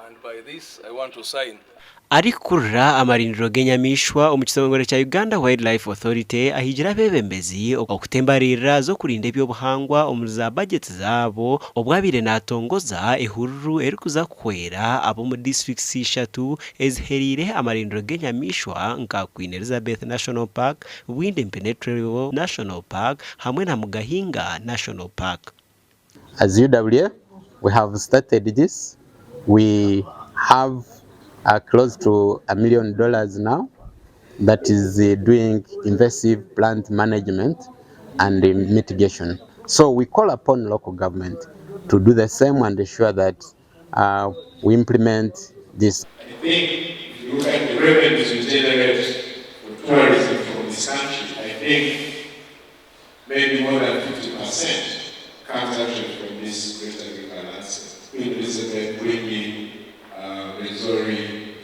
and by this I want to sign. Arikurra amarindiro genyamishwa omukisongole kya Uganda Wildlife Authority ahigira Abebembezi okutembarira zo kurinda eby'obuhangwa omuza budget zaabo obwabire natongoza ehururu erikuza kukwera abo mu districts 3 eziherire amarindiro genyamishwa nka Queen Elizabeth National Park, Wind Impenetrable National Park hamwe na Mugahinga National Park. As UWA, we have started this. We have close to $1 million now that is doing invasive plant management and mitigation. So we call upon local government to do the same and ensure that we implement this. I think if you look at the revenues we generate for tourism from this country, I think maybe more than 50% comes actually from this great agricultural assets. Queen Elizabeth bringing Missouri,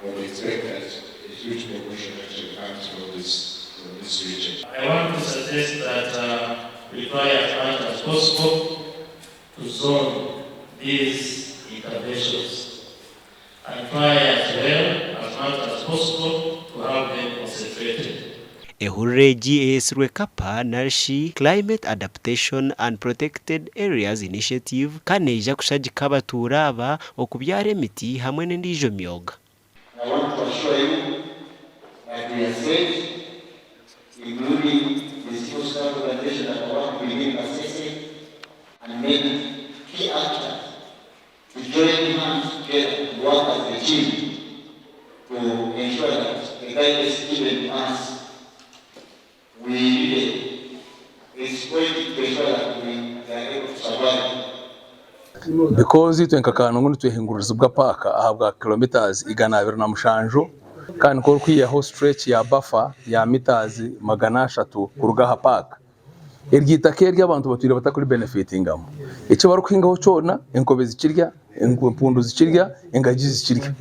we expect that a huge proportion actually comes from this region. I want to suggest that we try as much as possible to zone these interventions and try as well as much as possible to have them concentrated. Ehurre GAS Kapa Narshi Climate Adaptation and Protected Areas Initiative kaneja kushajika abatura aba okubyara emiti hamwe n'endijo myoga. I want to assure you that we are safe, including the civil service organization that work within Kasese and many key actors to join hands together to work as a team to ensure that the guidance given to us because ito nkakano ngo twehinguririza bwa park ahabwa kilometers 207 kandi ko kwiyaho stretch ya buffer ya meters 300 kurugaha park ergitake ry'abantu batwire batakuri benefitingamo icyo barukingaho cyona enkobe zikirya enkumpundu zikirya engaji zikirya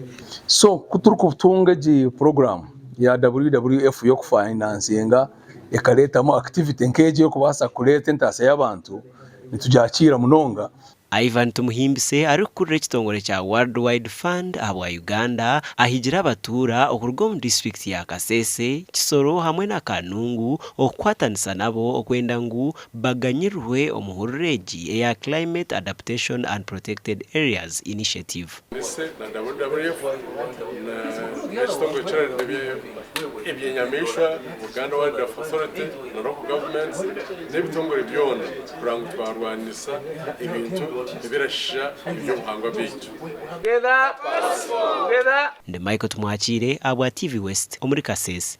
so kuturuko butunga ji program ya WWF yo kufinancinga ekaletamo activity nkeje yo kubasa kuleta entasa y'abantu nitujakira munonga. Ivan Tumuhimbise ari kurire kitongole cha Worldwide Fund abwa Uganda ahigira abatura okurwo mu district ya Kasese, Kisoro hamwe na Kanungu okwatanisa nabo okwenda ngu baganyirwe omuhureji ya Climate Adaptation and Protected Areas Initiative. Na WWF na kitongole cha eby'enyamishwa Uganda Wildlife Authority na local governments n'ebitongole byona kurango twarwanisa ibintu ibirasha eby'obuhangwa bitu. Nde Michael Tumwachire abwa TV West omuri Kasese.